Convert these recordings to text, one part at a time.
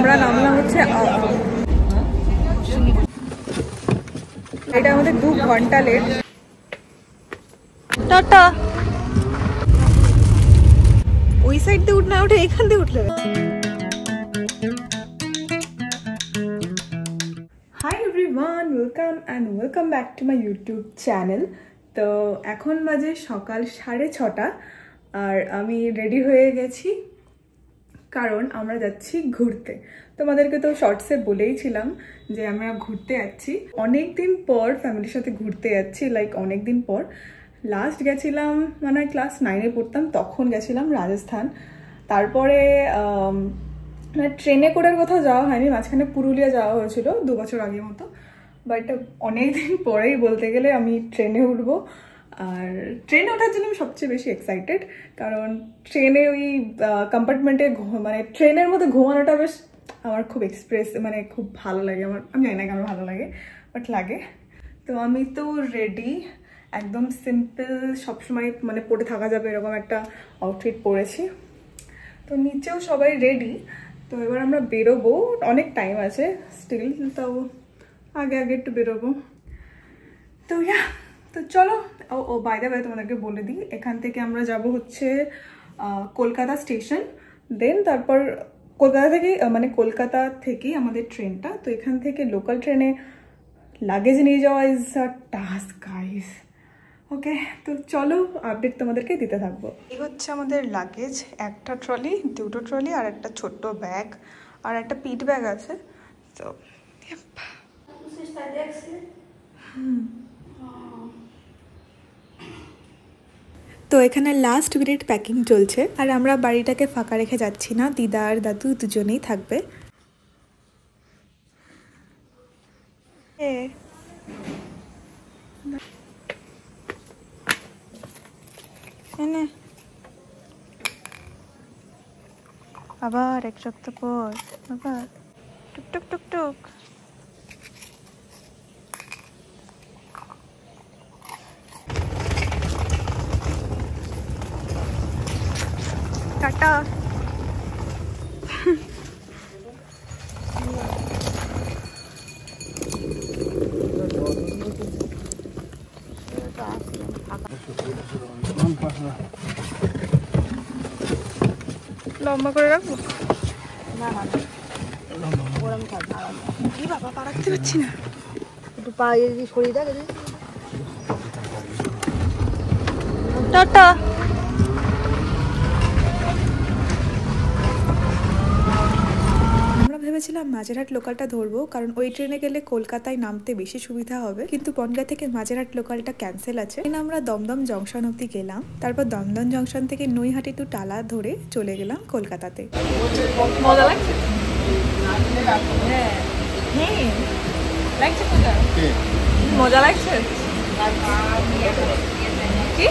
আমরা নামলাম হচ্ছে এটা আমাদের 2 ঘন্টা লেট। টাটা। ওই সাইড দিয়ে উঠে না উঠে এখান দিয়ে উঠলে। Hi everyone, welcome back to my YouTube channel. তো এখন বাজে সকাল 6:30 আর আমি রেডি হয়ে গেছি কারণ আমরা যাচ্ছি ঘুরতে। তোমাদেরকে তো শর্টসে বলেইছিলাম যে আমরা ঘুরতে যাচ্ছি, অনেক দিন পর ফ্যামিলির সাথে ঘুরতে যাচ্ছি। লাইক অনেক দিন পর, লাস্ট গেছিলাম মানে ক্লাস 9-এ পড়তাম, তখন গেছিলাম রাজস্থান। তারপরে মানে ট্রেনে করে কোথাও যাওয়া হয়নি, মাঝখানে পুরুলিয়া যাওয়া হয়েছিল 2 বছর আগের মতো। বাট অনেক দিন পরেই বলতে গেলে আমি ট্রেনে উঠবো। আর ট্রেনে ওঠার জন্য আমি সবচেয়ে বেশি এক্সাইটেড, কারণ ট্রেনে ওই কম্পার্টমেন্টে মানে ট্রেনের মধ্যে ঘুমানোটা বেশ আমার খুব মানে খুব ভালো লাগে। আমি জানি না কেন ভালো লাগে, বাট লাগে। তো আমি তো রেডি, একদম সিম্পল, সবসময় মানে পরে থাকা যাবে এরকম একটা আউটফিট পরেছি। তো নিচেও সবাই রেডি। তো এবার আমরা বেরোবো, অনেক টাইম আছে স্টিল, তাও আগে একটু বেরোবো। তো তো চলো। ও বাই দ্য ওয়ে তোমাদেরকে বলে দিই, এখান থেকে আমরা যাব হচ্ছে কলকাতা স্টেশন, দেন তারপর কলকাতা থেকেই আমাদের ট্রেনটা। তো এখান থেকে লোকাল ট্রেনে লাগেজ নিয়ে যাওয়া ইজ আ টাস্ক গাইস। ওকে, তো চলো আপডেট তোমাদেরকে দিতে থাকবো। এই হচ্ছে আমাদের লাগেজ, একটা ট্রলি, 2টো ট্রলি আর একটা ছোট্ট ব্যাগ আর একটা পিট ব্যাগ আছে। তো তো এখানে লাস্ট মিনিট প্যাকিং চলছে আর আমরা বাড়িটাকে ফাঁকা রেখে যাচ্ছি না, দিদা আর দাদু দুজনেই থাকবে। আবার 1 সপ্তাহ পর আবার টুকটুক টুকটুক। টাটা। লম্বা করে রাখবো না, বাবা পা রাখতে পারছি না, একটু পা সরিয়ে দেখ। টাটা। আমরা ভেবেছিলাম মাঝেরহাট লোকালটা ধরবো, কারণ ওই ট্রেনে গেলে কলকাতায় নামতে বেশি সুবিধা হবে, কিন্তু বনগাঁ থেকে মাঝেরহাট লোকালটা ক্যান্সেল আছে। আমরা দমদম জংশন অব্দি গেলাম, তারপর দমদম জংশন থেকে নৈহাটি টু টালা ধরে চলে গেলাম কলকাতাতে। মজা লাগছে? মজা লাগছে কি?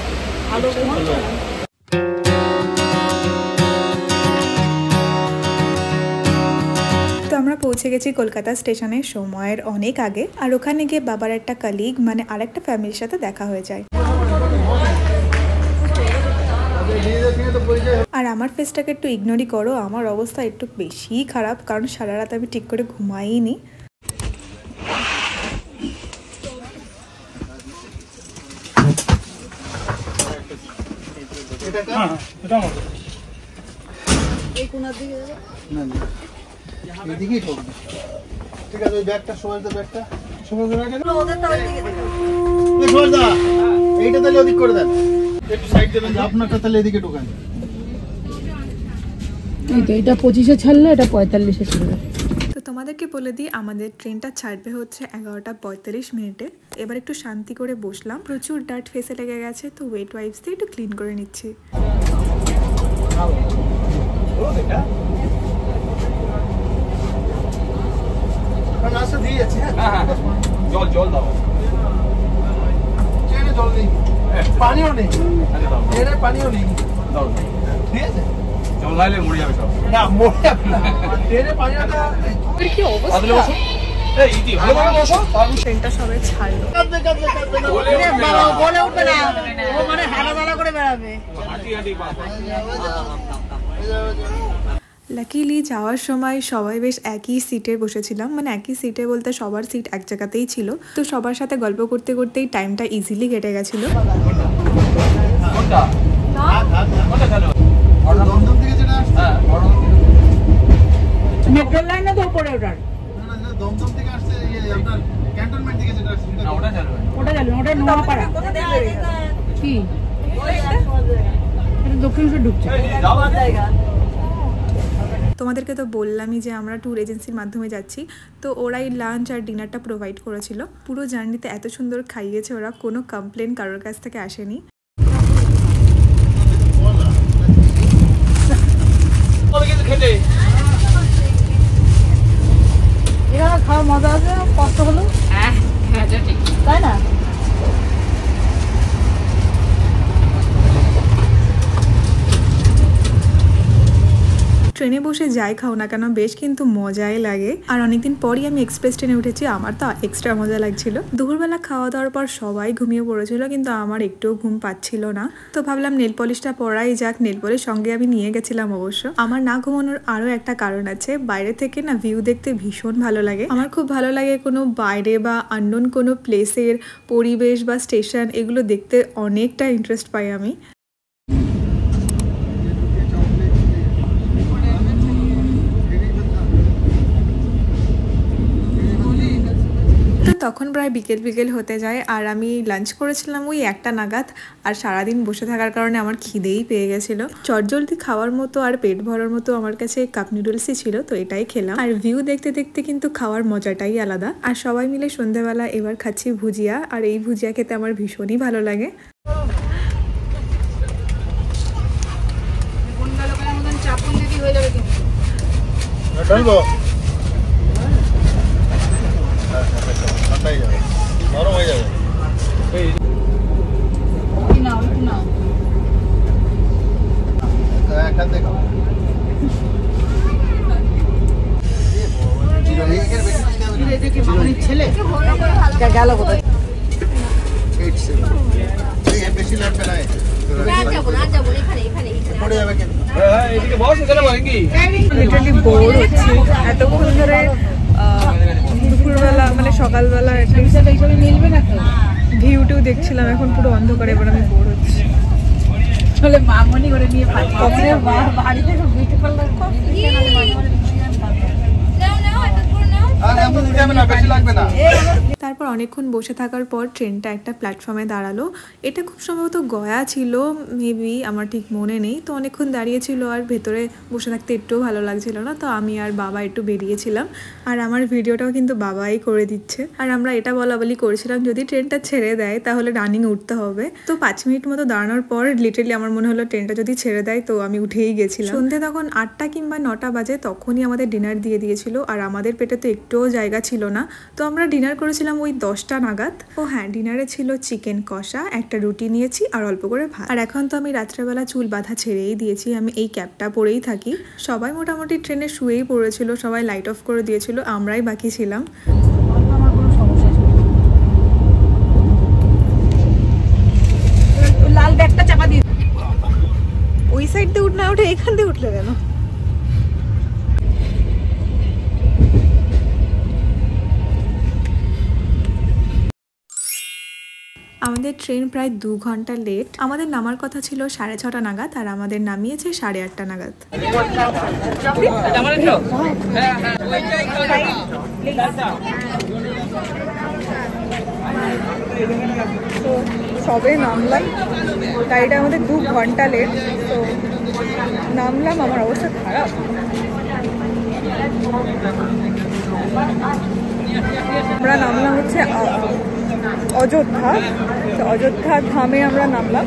আমরা পৌঁছে গেছি কলকাতা স্টেশনে সময়ের অনেক আগে, আর ওখানে গিয়ে বাবার একটা কালিগ মানে আরেকটা ফ্যামিলির সাথে দেখা হয়ে যায়। আর আমার ফেসটাকে একটু ইগনোরই করো, আমার অবস্থা একটু বেশি খারাপ, কারণ সারা রাত আমি ঠিক করে ঘুমাইনি। এদিকেই ঠকবে, ঠিক আছে? ওই ব্যাগটা সময় তো ব্যাগটা সময় করে রাখেন, এইটা তাহলে ওদিক করে দেন, একটু সাইড দেবেন, আপনারটা তাহলে এদিকে ঢোকান। এই তো এটা 25-এ ছাড়লে এটা 45-এ ছাড়বে। তো তোমাদেরকে বলে দিই, আমাদের ট্রেনটা ছাড়বে হচ্ছে 11:45 এবার একটু শান্তি করে বসলাম, প্রচুর ডার্ট ফেসে লেগে গেছে, তো ওয়েট ওয়াইপস দিয়ে একটু ক্লিন করে নিচ্ছি। জল দাও, জল নেই, পানিও নেই, পানিও নেই, ঠিক আছে? জল লাইলে মরে যাবে সব। না মরে যাবে না, ট্রেনে পানিটা কি অবস্থা। এই ইতি ভালো করে বসো, ট্রেনটা সবে ছাড়লো। বলে উঠবে না, ও মানে হালা করে বেড়াবে। হাঁটি হাঁটি লাকিলি যাওয়ার সময় সবাই বেশ একই সিটে বসেছিলাম, মানে একই সিটে বলতে সবার সিট এক জায়গাতেই ছিল, তো সবার সাথে গল্প করতে করতেই টাইমটা ইজিলি কেটে গেছিল। মেট্রো লাইনে তো উপরে ওটার দমদম থেকে আসছে আপনার ক্যান্টনমেন্ট থেকে যেটা আসছে ওটা চালু ওটা নোয়াপাড়া কি এটা দক্ষিণেশ্বর ঢুকছে তোমাদেরকে তো বললামই যে আমরা ট্যুর এজেন্সির মাধ্যমে যাচ্ছি, তো ওরাই লাঞ্চ আর ডিনারটা প্রোভাইড করেছিল। পুরো জার্নিতে এত সুন্দর খাইয়েছে ওরা, কোনো কমপ্লেন কারোর কাছ থেকে আসেনি। এখানে খাওয়া মজা আছে, কষ্ট হলো তাই না? ট্রেনে বসে যাই খাও না কেন বেশ কিন্তু মজাই লাগে। আর অনেকদিন পরই আমি এক্সপ্রেস ট্রেনে উঠেছি, আমার তো এক্সট্রা মজা লাগছিল। দুপুরবেলা খাওয়া দাওয়ার পর সবাই ঘুমিয়ে পড়েছিল, কিন্তু আমার একটুও ঘুম পাচ্ছিল না, তো ভাবলাম নেল পলিশটা পরাই যাক। নেল পলিশ সঙ্গে আমি নিয়ে গেছিলাম অবশ্য। আমার না ঘুমানোর আরও একটা কারণ আছে, বাইরে থেকে না ভিউ দেখতে ভীষণ ভালো লাগে। আমার খুব ভালো লাগে কোনো বাইরে বা আননোন কোনো প্লেসের পরিবেশ বা স্টেশন, এগুলো দেখতে অনেকটা ইন্টারেস্ট পাই আমি। তখন প্রায় বিকেল বিকেল হতে যায়, আর আমি লাঞ্চ করেছিলাম ওই 1টা নাগাদ। আর সারাদিন বসে থাকার কারণে আমার খিদেই পেয়ে গেছিল। চটজলদি খাওয়ার মতো আর পেট ভরার মতো আমার কাছে কাপ নুডলসই ছিল, তো এটাই খেলাম। আর ভিউ দেখতে দেখতে কিন্তু খাওয়ার মজাটাই আলাদা। আর সবাই মিলে সন্ধ্যাবেলা এবার খাচ্ছি ভুজিয়া, আর এই ভুজিয়া খেতে আমার ভীষণই ভালো লাগে। নরম হয়ে যাবে। ছেলে গেল কোথায়? বেশি লাগবে না, পড়ে যাবে কিন্তু। লিটারালি বোর হচ্ছে এতক্ষণ ধরে। দুপুরবেলা মানে সকালবেলা মিলবে না তো, ভিউ টিউ দেখছিলাম, এখন পুরো অন্ধকার, এবার আমি বোর হচ্ছি। চলে মামনি করে নিয়ে বাড়িতে বিউটি পার্লার তারপর অনেকক্ষণ বসে থাকার পর ট্রেনটা একটা প্ল্যাটফর্মে দাঁড়ালো। এটা খুব সম্ভবত গয়া ছিল, মেবি, আমার ঠিক মনে নেই। তো অনেকক্ষণ দাঁড়িয়েছিল আর ভেতরে বসে থাকতে একটুও ভালো লাগছিল না, তো আমি আর বাবা একটু বেরিয়েছিলাম। আর আমার ভিডিওটাও কিন্তু বাবাই করে দিচ্ছে। আর আমরা এটা বলা বলি করেছিলাম যদি ট্রেনটা ছেড়ে দেয় তাহলে রানিং উঠতে হবে। তো 5 মিনিট মতো দাঁড়ানোর পর লিটারালি আমার মনে হলো ট্রেনটা যদি ছেড়ে দেয়, তো আমি উঠেই গেছিলাম। সন্ধ্যে তখন 8টা কিংবা 9টা বাজে, তখনই আমাদের ডিনার দিয়ে দিয়েছিল। আর আমাদের পেটে তো একটুও জায়গা ছিল না, তো আমরা ডিনার করেছিলাম ওই 10টা নাগাদ। ও হ্যাঁ, ডিনারে ছিল চিকেন কষা, একটা রুটি নিয়েছি আর অল্প করে ভাত। আর এখন তো আমি রাত্রেবেলা চুল বাঁধা ছেড়েই দিয়েছি, আমি এই ক্যাপটা পরেই থাকি। সবাই মোটামুটি ট্রেনে শুয়েই পড়েছিল, সবাই লাইট অফ করে দিয়েছিল, আমরাই বাকি ছিলাম। লাল ব্যাগটা চাপা দিয়ে ওই সাইড দিয়ে উঠ না উঠে এখান দিয়ে উঠলে কেন? আমাদের ট্রেন প্রায় 2 ঘন্টা লেট। আমাদের নামার কথা ছিল 6:30 নাগাদ, আর আমাদের নামিয়েছে 8:30 নাগাদ। সবে নামলাম, গাড়িটা আমাদের 2 ঘন্টা লেট, তো নামলাম, আমার অবস্থা খারাপ। আমরা নামলাম হচ্ছে অযোধ্যা, তো অযোধ্যা ধামে আমরা নামলাম।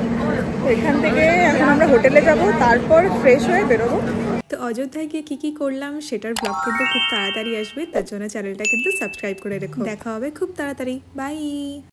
তো এখান থেকে এখন আমরা হোটেলে যাব, তারপর ফ্রেশ হয়ে বেরোবো। তো অযোধ্যায় গিয়ে কী করলাম সেটার ব্লগ কিন্তু খুব তাড়াতাড়ি আসবে, তার জন্য চ্যানেলটা কিন্তু সাবস্ক্রাইব করে রেখো। দেখা হবে খুব তাড়াতাড়ি, বাই।